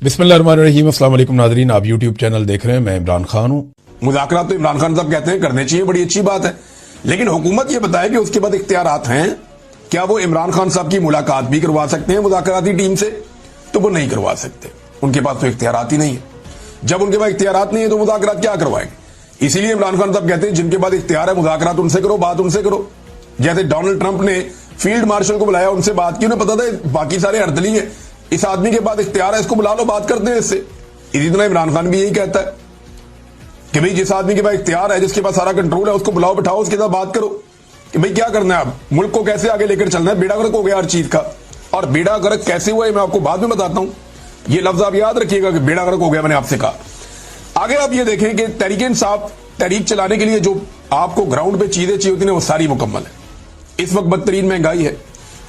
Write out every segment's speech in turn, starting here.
बिस्मिल्लाहिर्रहमानिर्रहीम। अस्सलाम वालेकुम नाज़रीन, आप यूट्यूब चैनल देख रहे हैं, मैं इमरान खान हूँ। मुज़ाकरात तो इमरान खान साहब कहते हैं करने चाहिए, बड़ी अच्छी बात है, लेकिन हुकूमत ये बताए कि उसके बाद इख्तियारात हैं। क्या वो इमरान खान साहब की मुलाकात भी करवा सकते हैं मुज़ाकराती टीम से? तो वो नहीं करवा सकते, उनके पास तो इख्तियारात ही नहीं है। जब उनके पास इख्तियारात नहीं है तो मुज़ाकरात क्या करवाएंगे? इसीलिए इमरान खान साहब कहते हैं जिनके पास इख्तियार है मुज़ाकरात उनसे करो, बात उनसे करो। जैसे डोनाल्ड ट्रंप ने फील्ड मार्शल को बुलाया, उनसे बात की, उन्हें पता था बाकी सारे अर्दली हैं, इस आदमी के पास इख्तियार है, इसको बुला लो, बात करते हैं इससे। इसी तरह इमरान खान भी यही कहता है कि भाई जिस आदमी के पास इख्तियार है, जिसके पास सारा कंट्रोल है, उसको बुलाओ, बिठाओ, उसके साथ बात करो कि भाई क्या करना है, अब मुल्क को कैसे आगे लेकर चलना है। बेड़ा गर्क हो गया हर चीज का, और बेड़ा गर्क कैसे हुआ है मैं आपको बाद में बताता हूं। ये लफ्ज आप याद रखिएगा कि बेड़ा गर्क हो गया, मैंने आपसे कहा। आगे आप ये देखें कि तहरीक इंसाफ तहरीक चलाने के लिए जो आपको ग्राउंड पे चीजें चाहिए होती हैं वो सारी मुकम्मल है। इस वक्त बदतरीन महंगाई है,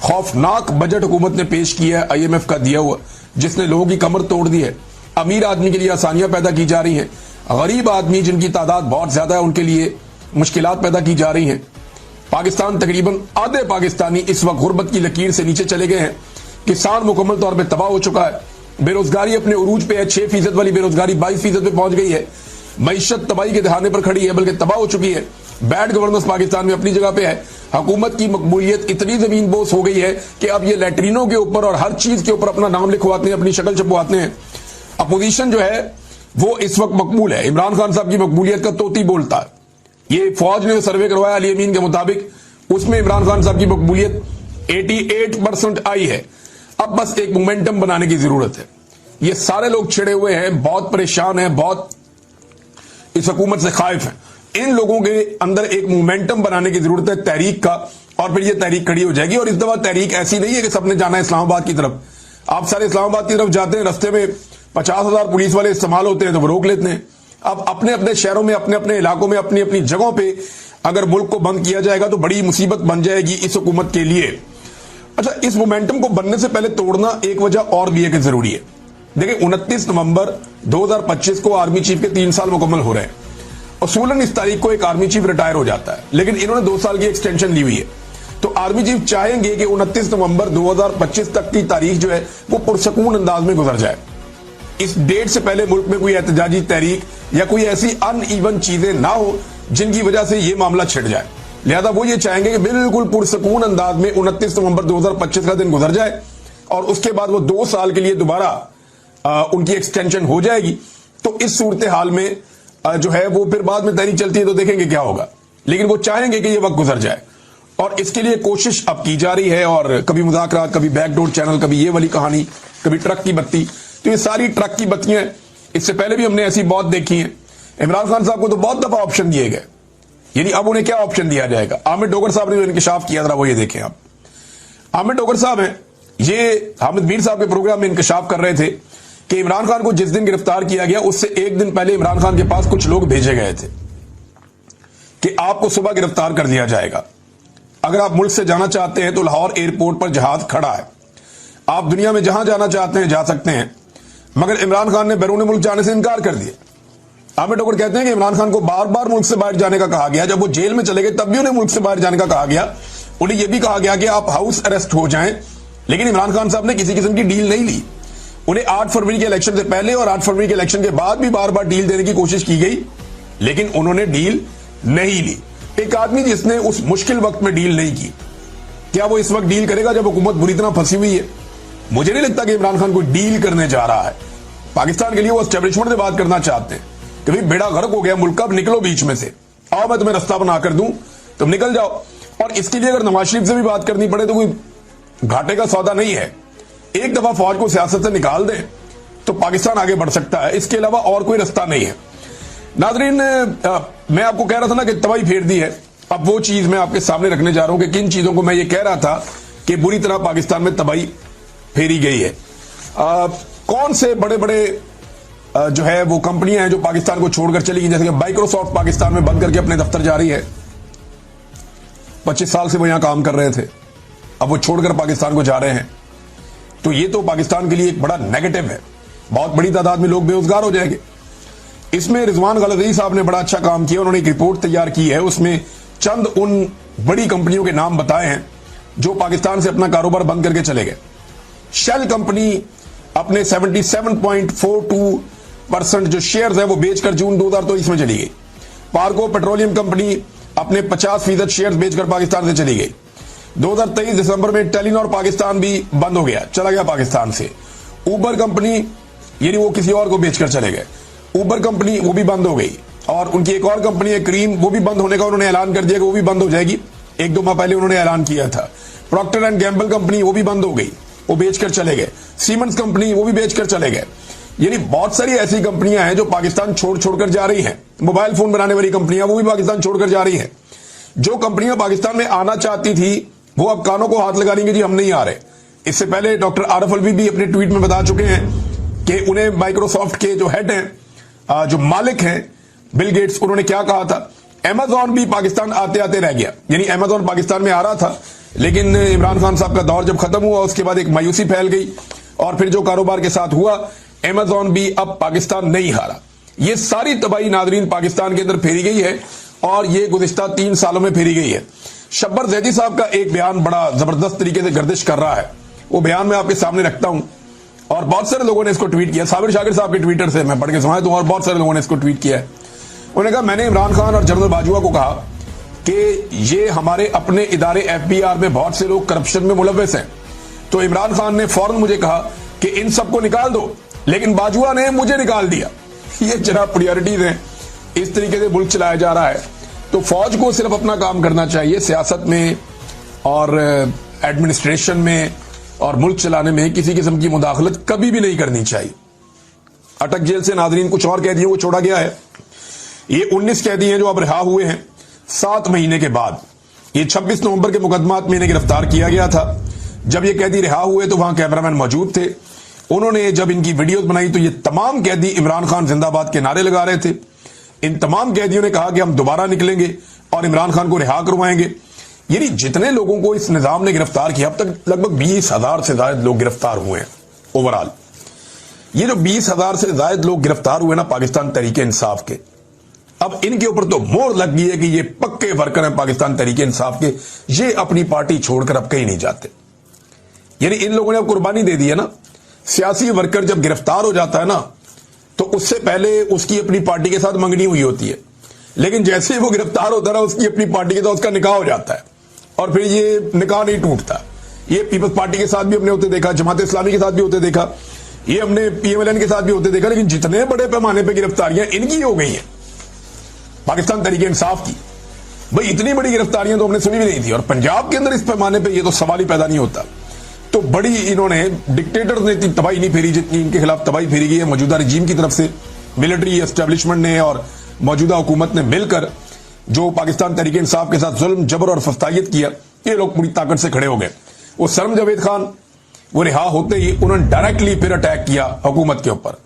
खौफनाक बजट हुकूमत ने पेश किया है IMF का दिया हुआ, जिसने लोगों की कमर तोड़ दी है। अमीर आदमी के लिए आसानियां पैदा की जा रही हैं, गरीब आदमी जिनकी तादाद बहुत ज्यादा है उनके लिए मुश्किलात पैदा की जा रही हैं। पाकिस्तान तकरीबन आधे पाकिस्तानी इस वक्त गुर्बत की लकीर से नीचे चले गए हैं। किसान मुकम्मल तौर पर तबाह हो चुका है। बेरोजगारी अपने उरूज पे है, 6% वाली बेरोजगारी 22% पे पहुंच गई है। मईशत तबाही के दहाने पर खड़ी है, बल्कि तबाह हो चुकी है। बैड गवर्नेंस पाकिस्तान में अपनी जगह पे है। हुकूमत की मकबूलियत इतनी जमीन बोस हो गई है कि अब ये लैट्रिनों के ऊपर और हर चीज के ऊपर अपना नाम लिखवाते हैं, अपनी शक्ल छपवाते हैं। अपोजिशन जो है वो इस वक्त मकबूल है। इमरान खान साहब की मकबूलियत का तोती बोलता है। ये फौज ने सर्वे करवाया अली अमीन के मुताबिक, उसमें इमरान खान साहब की मकबूलियत 88% आई है। अब बस एक मोमेंटम बनाने की जरूरत है। ये सारे लोग छिड़े हुए हैं, बहुत परेशान हैं, बहुत इस हुकूमत से खाइफ हैं। इन लोगों के अंदर एक मोमेंटम बनाने की जरूरत है तहरीक का, और फिर ये तहरीक खड़ी हो जाएगी। और इस दफा तहरीक ऐसी नहीं है कि सबने जाना है इस्लामाबाद की तरफ। आप सारे इस्लामाबाद की तरफ जाते हैं, रस्ते में 50,000 पुलिस वाले इस्तेमाल होते हैं तो वो रोक लेते हैं। अब अपने अपने शहरों में, अपने अपने इलाकों में, अपनी अपनी जगहों पे अगर मुल्क को बंद किया जाएगा तो बड़ी मुसीबत बन जाएगी इस हुकूमत के लिए। अच्छा, इस मोमेंटम को बनने से पहले तोड़ना एक वजह और भी है कि जरूरी है। देखिए, 29 नवंबर 2025 को आर्मी चीफ के 3 साल मुकम्मल हो रहे हैं। उसूलन इस तारीख को एक आर्मी चीफ रिटायर हो जाता है, लेकिन इन्होंने 2 साल की एक्सटेंशन ली हुई है। तो आर्मी चीफ चाहेंगे कि 29 नवंबर 2025 तक की तारीख जो है वो पुरसकून अंदाज में गुजर जाए। इस डेट से पहले मुल्क में कोई एहतजाजी तहरीक या कोई ऐसी अनइवन चीजें ना हो जिनकी वजह से ये मामला छिड़ जाए। लिहाजा वो ये चाहेंगे कि बिल्कुल पुरसकून अंदाज में 29 नवंबर 2025 का दिन गुजर जाए, और उसके बाद वो 2 साल के लिए दोबारा उनकी एक्सटेंशन हो जाएगी। तो इस सूरत हाल में जो है वो फिर बाद में तहरीक चलती है तो देखेंगे क्या होगा, लेकिन वो चाहेंगे कि ये वक्त गुजर जाए, और इसके लिए कोशिश अब की जा रही है। और कभी मुज़ाकरात, कभी बैकडोर चैनल, कभी ये वाली कहानी, कभी ट्रक की बत्ती। तो ये सारी ट्रक की बत्तियां इससे पहले भी हमने ऐसी बहुत देखी हैं। इमरान खान साहब को तो बहुत दफा ऑप्शन दिए गए, यानी अब उन्हें क्या ऑप्शन दिया जाएगा? आमिर डोगर साहब ने जो इंकशाफ किया था वो ये देखें आप। आमिर डोगर साहब हैं, ये हामिद मीर साहब के प्रोग्राम में इंकशाफ कर रहे थे कि इमरान खान को जिस दिन गिरफ्तार किया गया उससे एक दिन पहले इमरान खान के पास कुछ लोग भेजे गए थे कि आपको सुबह गिरफ्तार कर दिया जाएगा, अगर आप मुल्क से जाना चाहते हैं तो लाहौर एयरपोर्ट पर जहाज खड़ा है, आप दुनिया में जहां जाना चाहते हैं जा सकते हैं। मगर इमरान खान ने बैरून मुल्क जाने से इनकार कर दिया। आमिर डोगर कहते हैं कि इमरान खान को बार बार मुल्क से बाहर जाने का कहा गया। जब वो जेल में चले गए तब भी उन्हें मुल्क से बाहर जाने का कहा गया। उन्हें यह भी कहा गया कि आप हाउस अरेस्ट हो जाएं, लेकिन इमरान खान साहब ने किसी किस्म की डील नहीं ली। उन्हें 8 फरवरी के इलेक्शन से पहले और 8 फरवरी के इलेक्शन के बाद भी बार बार डील देने की कोशिश की गई, लेकिन उन्होंने डील नहीं ली। एक आदमी जिसने उस मुश्किल वक्त में डील नहीं की, क्या वो इस वक्त डील करेगा जब हुकूमत बुरी तरह फंसी हुई है? मुझे नहीं लगता कि इमरान खान कोई डील करने जा रहा है। पाकिस्तान के लिए वो एस्टेब्लिशमेंट से बात करना चाहते हैं कि भाई बेड़ा गर्क हो गया मुल्क का, अब निकलो बीच में से, आओ मैं तुम्हें रास्ता बना कर दूं, तुम निकल जाओ। और इसके लिए अगर नवाज शरीफ से भी बात करनी पड़े तो कोई घाटे का सौदा नहीं है। एक दफा फौज को सियासत से निकाल दें तो पाकिस्तान आगे बढ़ सकता है, इसके अलावा और कोई रास्ता नहीं है। नाजरीन, मैं आपको कह रहा था ना कि तबाही फेर दी है। अब वो चीज मैं आपके सामने रखने जा रहा हूं कि किन चीजों को मैं ये कह रहा था कि बुरी तरह पाकिस्तान में तबाही फेरी गई है। कौन से बड़े बड़े जो है वो कंपनियां हैं जो पाकिस्तान को छोड़कर चली गई, जैसे कि माइक्रोसॉफ्ट पाकिस्तान में बंद करके अपने दफ्तर जा रही है। 25 साल से वो यहां काम कर रहे थे, अब वो छोड़कर पाकिस्तान को जा रहे हैं। तो ये तो पाकिस्तान के लिए एक बड़ा नेगेटिव है, बहुत बड़ी तादाद में लोग बेरोजगार हो जाएंगे। इसमें रिजवान गलज़ई साहब ने बड़ा अच्छा काम किया, उन्होंने एक रिपोर्ट तैयार की है, उसमें चंद उन बड़ी कंपनियों के नाम बताए हैं जो पाकिस्तान से अपना कारोबार बंद करके चले गए। शेल कंपनी अपने 77.42% जो शेयर्स है वो बेचकर जून 2023 में चली गई। पार्को पेट्रोलियम कंपनी अपने 50% शेयर्स बेचकर पाकिस्तान से चली गई। 2023 दिसंबर में टेलीनॉर पाकिस्तान भी बंद हो गया, चला गया पाकिस्तान से। उबर कंपनी यानी वो किसी और को बेचकर चले गए। उबर कंपनी वो भी बंद हो गई, और उनकी एक और कंपनी है क्रीम, वो भी बंद होने का उन्होंने ऐलान कर दिया कि वो भी बंद हो जाएगी। 1-2 माह पहले उन्होंने ऐलान किया था। प्रॉक्टर एंड गैम्बल कंपनी वो भी बंद हो गई, वो बेचकर चले गए। सीमेंस कंपनी वो भी बेचकर चले गए। यानी बहुत सारी ऐसी कंपनियां हैं जो पाकिस्तान छोड़कर जा रही हैं। मोबाइल फोन बनाने वाली कंपनियां वो भी पाकिस्तान छोड़कर जा रही हैं। जो कंपनियां पाकिस्तान में आना चाहती थी वो अब कानों को हाथ लगा रही हैं कि जी हम नहीं आ रहे। इससे पहले डॉक्टर आरिफ अलवी भी अपने ट्वीट में बता चुके हैं कि उन्हें माइक्रोसॉफ्ट के जो हेड हैं, जो मालिक हैं बिल गेट्स, उन्होंने क्या कहा था। अमेजॉन भी पाकिस्तान आते आते रह गया। यानी अमेजॉन पाकिस्तान में आ रहा था, लेकिन इमरान खान साहब का दौर जब खत्म हुआ उसके बाद एक मायूसी फैल गई, और फिर जो कारोबार के साथ हुआ, अमेजॉन भी अब पाकिस्तान नहीं हारा। ये सारी तबाही नादरीन पाकिस्तान के अंदर फेरी गई है, और ये गुज़िश्ता 3 सालों में फेरी गई है। शब्बर जैदी साहब का एक बयान बड़ा जबरदस्त तरीके से गर्दिश कर रहा है, वो बयान मैं आपके सामने रखता हूं, और बहुत सारे लोगों ने इसको ट्वीट किया। साबिर शाकिर साहब के ट्विटर से मैं पढ़ के सुनाया दूं, और बहुत सारे लोगों ने इसको ट्वीट किया है। उन्होंने कहा, मैंने इमरान खान और जनरल बाजवा को कहा कि ये हमारे अपने इदारे FBR में बहुत से लोग करप्शन में मुलव्वस हैं, तो इमरान खान ने फौरन मुझे कहा कि इन सबको निकाल दो, लेकिन बाजवा ने मुझे निकाल दिया। ये जनाब प्रायोरिटीज हैं, इस तरीके से मुल्क चलाया जा रहा है। तो फौज को सिर्फ अपना काम करना चाहिए, सियासत में और एडमिनिस्ट्रेशन में और मुल्क चलाने में किसी किस्म की मुदाखलत कभी भी नहीं करनी चाहिए। अटक जेल से नाजरीन कुछ और कैदियों को छोड़ा गया है। ये 19 कैदी हैं जो अब रिहा हुए हैं 7 महीने के बाद। ये 26 नवंबर के मुकदमात में इन्हें गिरफ्तार किया गया था। जब ये कैदी रिहा हुए तो वहां कैमरामैन मौजूद थे। उन्होंने जब इनकी वीडियोस बनाई तो ये तमाम कैदी इमरान खान जिंदाबाद के नारे लगा रहे थे। इन तमाम कैदियों ने कहा कि हम दोबारा निकलेंगे और इमरान खान को रिहा करवाएंगे। यानी जितने लोगों को इस निजाम ने गिरफ्तार किया, अब तक लगभग 20,000 से ज्यादा लोग गिरफ्तार हुए हैं ओवरऑल। ये जो 20,000 से ज्यादा लोग गिरफ्तार हुए ना पाकिस्तान तहरीक इंसाफ के, अब इनके ऊपर तो मोहर लग गई है कि ये पक्के वर्कर हैं पाकिस्तान तहरीक इंसाफ के, ये अपनी पार्टी छोड़कर अब कहीं नहीं जाते। यानी इन लोगों ने अब कुर्बानी दे दी है ना। सियासी वर्कर जब गिरफ्तार हो जाता है ना, तो उससे पहले उसकी अपनी पार्टी के साथ मंगनी हुई होती है, लेकिन जैसे ही वो गिरफ्तार होता है ना, उसकी अपनी पार्टी के साथ उसका निकाह हो जाता है, और फिर ये निकाह नहीं टूटता। ये पीपल्स पार्टी के साथ भी हमने होते देखा, जमात इस्लामी के साथ भी होते देखा, ये हमने PMLN के साथ भी होते देखा। लेकिन जितने बड़े पैमाने पर गिरफ्तारियां इनकी हो गई हैं पाकिस्तान तहरीक इंसाफ की, भाई इतनी बड़ी गिरफ्तारियां तो हमने सुनी भी नहीं थी। और पंजाब के अंदर इस पैमाने पे ये तो सवाल ही पैदा नहीं होता। तो बड़ी इन्होंने डिक्टेटर्स ने इतनी तबाही नहीं फेरी जितनी इनके खिलाफ तबाही फेरी गई है मौजूदा रजीम की तरफ से। मिलिट्री एस्टेब्लिशमेंट ने और मौजूदा हुकूमत ने मिलकर जो पाकिस्तान तहरीक इंसाफ के साथ जुल्म, जबर और फस्तायत किया, ये लोग पूरी ताकत से खड़े हो गए। वो सरम जावेद खान वो रिहा होते ही उन्होंने डायरेक्टली फिर अटैक किया हुकूमत के ऊपर।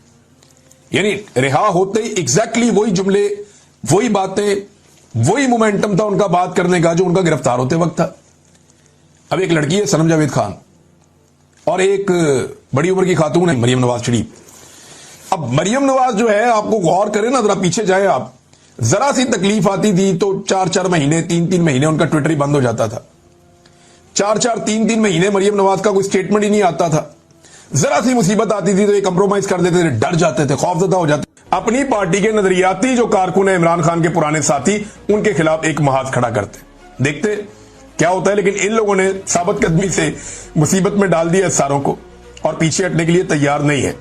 यानी रिहा होते ही एग्जैक्टली वही जुमले, वही बातें, वही मोमेंटम था उनका बात करने का जो उनका गिरफ्तार होते वक्त था। अब एक लड़की है सनम जावेद खान, और एक बड़ी उम्र की खातून है मरियम नवाज शरीफ। अब मरियम नवाज जो है, आपको गौर करें ना, जरा पीछे जाए आप, जरा सी तकलीफ आती थी तो 4-4 महीने 3-3 महीने उनका ट्विटर ही बंद हो जाता था। 4-4 3-3 महीने मरियम नवाज का कोई स्टेटमेंट ही नहीं आता था। जरा सी मुसीबत आती थी तो ये कंप्रोमाइज कर देते थे, डर जाते थे, खौफजदा हो जाते। अपनी पार्टी के नजरियाती जो कारकुन है इमरान खान के पुराने साथी, उनके खिलाफ एक महाज खड़ा करते। देखते क्या होता है। लेकिन इन लोगों ने साबित कदमी से मुसीबत में डाल दिया सारों को, और पीछे हटने के लिए तैयार नहीं है।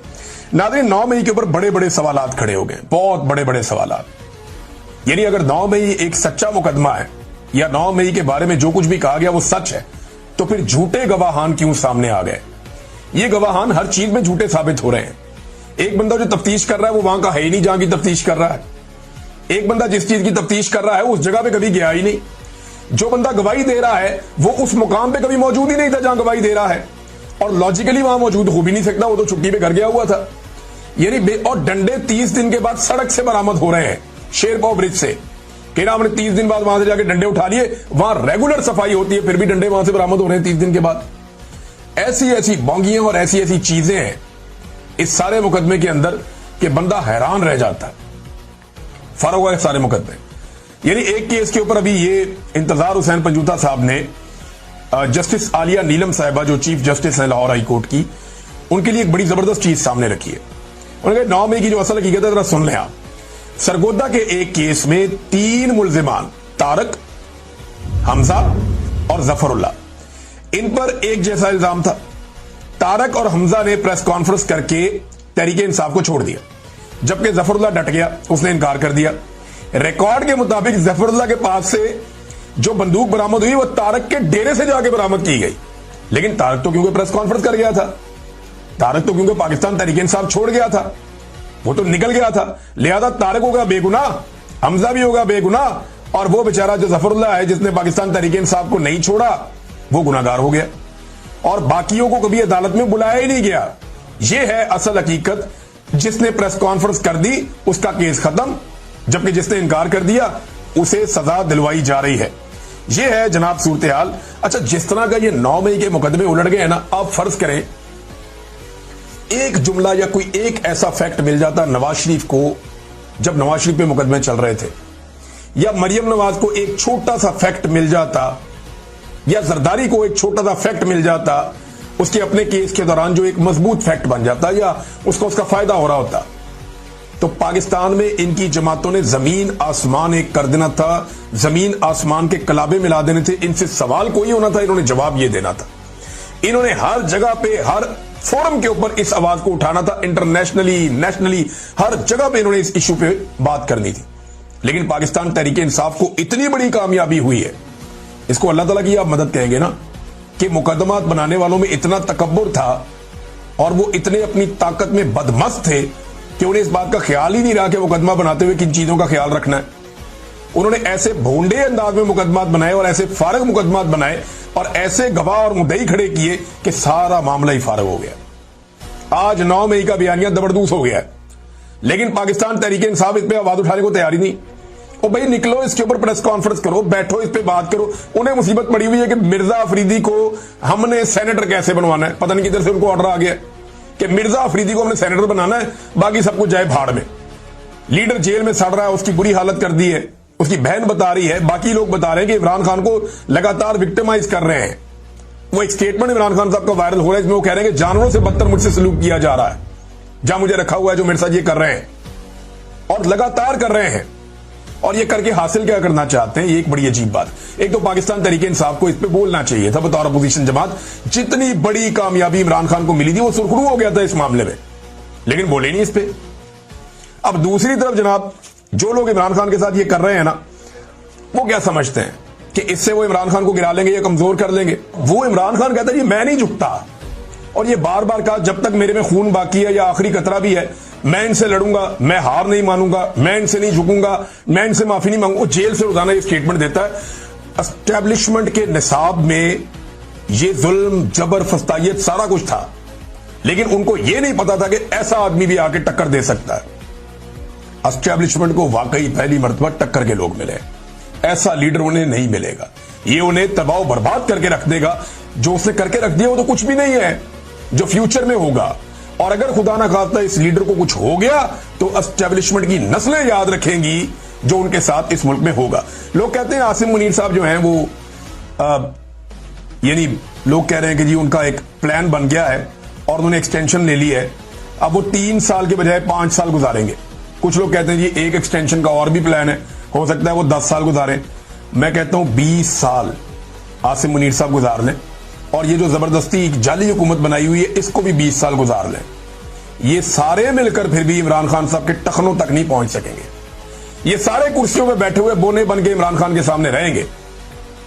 नाज़रीन, 9 मई के ऊपर बड़े बड़े सवालात खड़े हो गए, बहुत बड़े बड़े सवालात। यानी अगर 9 मई एक सच्चा मुकदमा है, या 9 मई के बारे में जो कुछ भी कहा गया वो सच है, तो फिर झूठे गवाहान क्यों सामने आ गए? ये गवाहान हर चीज में झूठे साबित हो रहे हैं। एक बंदा जो तफ्तीश कर रहा है वो वहां का है ही नहीं जहां की तफ्तीश कर रहा है। एक बंदा जिस चीज की तफ्तीश कर रहा है उस जगह पे कभी गया ही नहीं। जो बंदा गवाही दे रहा है वो उस मुकाम पे कभी मौजूद ही नहीं था जहां गवाही दे रहा है, और लॉजिकली वहां मौजूद हो भी नहीं सकता, वो तो छुट्टी पे घर गया हुआ था। यानी और डंडे 30 दिन के बाद सड़क से बरामद हो रहे हैं, शेरपाव ब्रिज से। कि ना हमने 30 दिन बाद वहां से जाके डंडे उठा लिए, वहां रेगुलर सफाई होती है, फिर भी डंडे वहां से बरामद हो रहे हैं 30 दिन के बाद। ऐसी ऐसी बोंगियां और ऐसी ऐसी चीजें हैं इस सारे मुकदमे के अंदर कि बंदा हैरान रह जाता है। फर्क हुआ है सारे मुकदमे। यानी एक केस के ऊपर अभी ये इंतजार हुसैन पंजूता साहब ने जस्टिस आलिया नीलम साहिबा जो चीफ जस्टिस हैं लाहौर हाई कोर्ट की, उनके लिए एक बड़ी जबरदस्त चीज सामने रखी है। उन्होंने कहा 9 मई की जो असल हकीकत है जरा सुन लें आप। सरगोदा के एक केस में 3 मुल्जिमान तारक, हमजा और जफरुल्लाह, इन पर एक जैसा इल्जाम था। तारक और हमजा ने प्रेस कॉन्फ्रेंस करके तहरीके इंसाफ को छोड़ दिया, जबकि जफरुल्लाह डट गया, उसने इनकार कर दिया। रिकॉर्ड के मुताबिक जफरुल्लाह के पास से जो बंदूक बरामद हुई वो तारक के डेरे से जाके बरामद की गई, लेकिन तारक तो क्योंकि प्रेस कॉन्फ्रेंस कर गया था, तारक तो क्योंकि पाकिस्तान तहरीके इंसाफ छोड़ गया था, वो तो निकल गया था, लिहाजा तारक होगा बेगुनाह, हमजा भी होगा बेगुनाह, और वो बेचारा जो जफरुल्लाह है जिसने पाकिस्तान तहरीके इंसाफ को नहीं छोड़ा वो गुनाहगार हो गया, और बाकियों को कभी अदालत में बुलाया ही नहीं गया। ये है असल हकीकत। जिसने प्रेस कॉन्फ्रेंस कर दी उसका केस खत्म, जबकि जिसने इनकार कर दिया उसे सजा दिलवाई जा रही है। यह है जनाब सूरत हाल। अच्छा, जिस तरह का ये 9 मई के मुकदमे उलट गए हैं ना, आप फर्ज करें एक जुमला या कोई एक ऐसा फैक्ट मिल जाता नवाज शरीफ को जब नवाज शरीफ पे मुकदमे चल रहे थे, या मरियम नवाज को एक छोटा सा फैक्ट मिल जाता, या जरदारी को एक छोटा सा फैक्ट मिल जाता, उसके अपने केस के दौरान जो एक मजबूत फैक्ट बन जाता या उसको उसका फायदा हो रहा होता, तो पाकिस्तान में इनकी जमातों ने जमीन आसमान एक कर देना था, जमीन आसमान के कलाबे मिला देने थे। इनसे सवाल कोई होना था, इन्होंने जवाब ये देना था। इन्होंने हर जगह पे, हर फोरम के ऊपर इस आवाज को उठाना था, इंटरनेशनली, नेशनली, हर जगह पे इन्होंने इस इशू पे बात करनी थी। लेकिन पाकिस्तान तहरीके इंसाफ को इतनी बड़ी कामयाबी हुई है, इसको अल्लाह ताला की आप मदद कहेंगे ना, कि मुकदमात बनाने वालों में इतना तकब्बुर था और वो इतने अपनी ताकत में बदमस्त थे कि उन्हें इस बात का ख्याल ही नहीं रहा कि मुकदमा बनाते हुए किन चीजों का ख्याल रखना है। उन्होंने ऐसे भोंडे अंदाज में मुकदमात बनाए और ऐसे फारग मुकदमात बनाए और ऐसे गवाह और मुद्दई खड़े किए कि सारा मामला ही फारग हो गया। आज 9 मई का बयानिया जबरदस्त हो गया है, लेकिन पाकिस्तान तहरीके इंसाफ इस पर आवाज उठाने को तैयार ही नहीं। ओ भाई निकलो, इसके ऊपर प्रेस कॉन्फ्रेंस करो, बैठो, इस पे बात करो। उन्हें मुसीबत पड़ी हुई है कि मिर्जा अफरीदी को हमने सेनेटर कैसे बनवाना है, पता नहीं किधर से उनको ऑर्डर आ गया कि मिर्जा अफरीदी को हमने सेनेटर बनाना है, बाकी सब कुछ जाए भाड़ में। लीडर जेल में सड़ रहा है, उसकी बुरी हालत कर दी है, उसकी बहन बता रही है, बाकी लोग बता रहे हैं कि इमरान खान को लगातार विक्टिमाइज कर रहे हैं। वो एक स्टेटमेंट इमरान खान साहब का वायरल हो रहा है, इसमें वो कह रहे हैं कि जानवरों से बदतर मुझसे सलूक किया जा रहा है, जहां मुझे रखा हुआ है जो मेरे साथ ये कर रहे हैं, और लगातार कर रहे हैं। और ये करके हासिल क्या करना चाहते हैं, ये एक बड़ी अजीब बात। एक तो पाकिस्तान तहरीके इंसाफ को इस पे बोलना चाहिए था बतौर अपोजिशन जमात। जितनी बड़ी कामयाबी इमरान खान को मिली थी वो सुरखरू हो गया था इस मामले में, लेकिन बोले नहीं इस पे। अब दूसरी तरफ जनाब, जो लोग इमरान खान के साथ ये कर रहे हैं ना, वो क्या समझते हैं कि इससे वो इमरान खान को गिरा लेंगे या कमजोर कर लेंगे। वो इमरान खान कहता है जी मैं नहीं झुकता, और ये बार बार कहा जब तक मेरे में खून बाकी है या आखिरी कतरा भी है मैं इनसे लड़ूंगा, मैं हार नहीं मानूंगा, मैं इनसे नहीं झुकूंगा, मैं इनसे माफी नहीं मांगूंगा। जेल से रोजाना ये स्टेटमेंट देता है। एस्टेब्लिशमेंट के निसाब में ये जुल्म, जबर, फस्तायत सारा कुछ था, लेकिन उनको ये नहीं पता था कि ऐसा आदमी भी आके टक्कर दे सकता है। एस्टेब्लिशमेंट को वाकई पहली मर्तबा टक्कर के लोग मिले। ऐसा लीडर उन्हें नहीं मिलेगा, ये उन्हें तबाह बर्बाद करके रख देगा। जो उसने करके रख दिया वो तो कुछ भी नहीं है जो फ्यूचर में होगा। और अगर खुदा ना खास्ता इस लीडर को कुछ हो गया तो एस्टेब्लिशमेंट की नस्लें याद रखेंगी जो उनके साथ इस मुल्क में होगा। लोग कहते हैं आसिम मुनीर साहब जो हैं वो यानी लोग कह रहे हैं कि जी उनका एक प्लान बन गया है और उन्होंने एक्सटेंशन ले ली है, अब वो 3 साल के बजाय 5 साल गुजारेंगे। कुछ लोग कहते हैं जी एक एक्सटेंशन का और भी प्लान है, हो सकता है वो 10 साल गुजारें। मैं कहता हूं 20 साल आसिम मुनीर साहब गुजार लें, और ये जो जबरदस्ती जाली हुकूमत बनाई हुई है इसको भी 20 साल गुजार लें। ये सारे मिलकर फिर भी इमरान खान साहब के टखनों तक नहीं पहुंच सकेंगे। ये सारे कुर्सियों में बैठे हुए बोने बन के इमरान खान के सामने रहेंगे।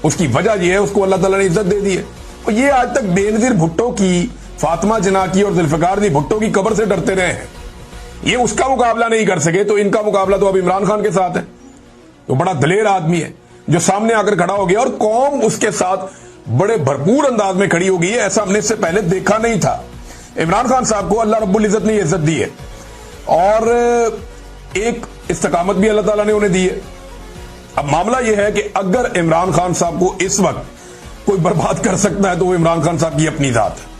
उसकी वजह यह है उसको अल्लाह ताला ने इज्जत दे दी है। और ये आज तक बेनजीर भुट्टो की, फातिमा जिन्ना की और जुल्फिकार दी भुट्टो की कब्र से डरते रहे हैं। ये उसका मुकाबला नहीं कर सके तो इनका मुकाबला तो अब इमरान खान के साथ है। तो बड़ा दलेर आदमी है जो सामने आकर खड़ा हो गया और कौम उसके साथ बड़े भरपूर अंदाज में खड़ी हो गई है। ऐसा हमने इससे पहले देखा नहीं था। इमरान खान साहब को अल्लाह रब्बुल इज्जत ने इज्जत दी है और एक इस्तकामत भी अल्लाह ताला ने उन्हें दी है। अब मामला यह है कि अगर इमरान खान साहब को इस वक्त कोई बर्बाद कर सकता है तो वो इमरान खान साहब की अपनी जात है।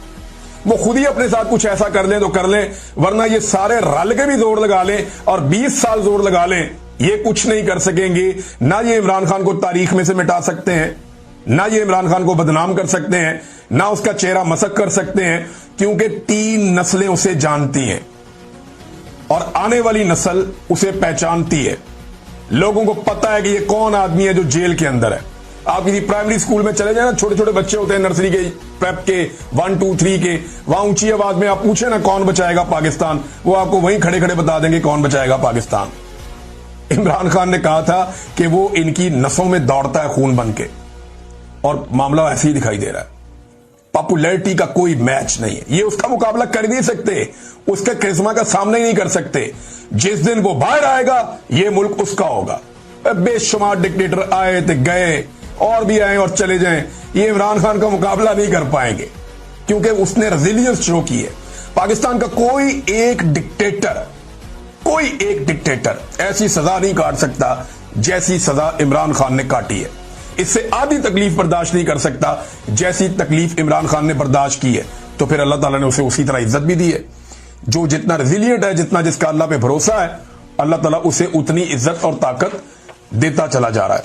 वो खुद ही अपने साथ कुछ ऐसा कर लें तो कर लें, वरना ये सारे रल के भी जोर लगा लें और 20 साल जोर लगा लें, ये कुछ नहीं कर सकेंगे। ना ये इमरान खान को तारीख में से मिटा सकते हैं, نہ یہ عمران خان کو بدنام کر سکتے ہیں، نہ اس کا چہرہ مسخ کر سکتے ہیں، کیونکہ 3 نسلیں اسے جانتی ہیں اور آنے والی نسل اسے پہچانتی ہے۔ لوگوں کو پتا ہے کہ یہ کون آدمی ہے جو جیل کے اندر ہے۔ آپ کسی پرائمری سکول میں چلے جائیں نا، چھوٹے چھوٹے بچے ہوتے ہیں نرسری کے، پریپ کے، 1 2 3 کے، وہاں اونچی آواز میں آپ پوچھیں نا کون بچائے گا پاکستان، وہ آپ کو وہیں کھڑے کھڑے بتا دیں گے کون بچائے گا پاکستان۔ عمران خان نے کہا تھا کہ وہ ان کی نسوں میں دوڑتا ہے خون بن کے، اور معاملہ ایسے ہی دکھائی دے رہا ہے۔ پاپولیرٹی کا کوئی میچ نہیں ہے، یہ اس کا مقابلہ کر نہیں سکتے، اس کے کرزما کا سامنا ہی نہیں کر سکتے۔ جس دن وہ باہر آئے گا یہ ملک اس کا ہوگا۔ بے شمار ڈکٹیٹر آئے تھے، گئے، اور بھی آئیں اور چلے جائیں، یہ عمران خان کا مقابلہ نہیں کر پائیں گے، کیونکہ اس نے ریزیلینس شو کی ہے۔ پاکستان کا کوئی ایک ڈکٹیٹر ایسی سزا نہیں کاٹ سکتا جیسی سزا عمران خان نے کاٹی ہے۔ اس سے آدھی تکلیف برداشت نہیں کر سکتا جیسی تکلیف عمران خان نے برداشت کی ہے۔ تو پھر اللہ تعالیٰ نے اسے اسی طرح عزت بھی دی ہے۔ جو جتنا ریزیلینٹ ہے، جتنا جس کا اللہ پہ بھروسہ ہے، اللہ تعالیٰ اسے اتنی عزت اور طاقت دیتا چلا جا رہا ہے۔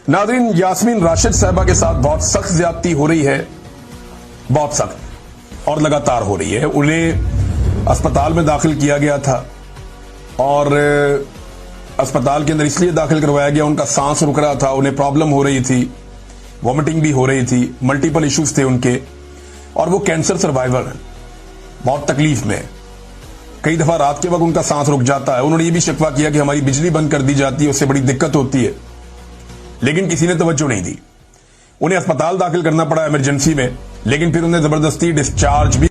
ناظرین، یاسمین راشد صاحبہ کے ساتھ بہت سخت زیادتی ہو رہی ہے، بہت سخت اور لگاتار ہو رہی ہے۔ انہیں اسپتال میں داخل کیا گیا تھا اور اسپتال کے اندر اس لیے داخل کروایا گیا، ان کا سانس رک رہا تھا، انہیں پرابلم ہو رہی تھی، وامٹنگ بھی ہو رہی تھی، ملٹیپل ایشوز تھے ان کے، اور وہ کینسر سروائیور ہیں، بہت تکلیف میں۔ کئی دفعہ رات کے وقت ان کا سانس رک جاتا ہے۔ انہوں نے یہ بھی شکوہ کیا کہ ہماری بجلی بند کر دی جاتی ہے، اس سے بڑی دقت ہوتی ہے، لیکن کسی نے توجہ نہیں دی۔ انہیں اسپتال داخل کرنا پڑا ایمرجنسی میں، لیکن پھر انہیں زبردستی ڈسچارج بھی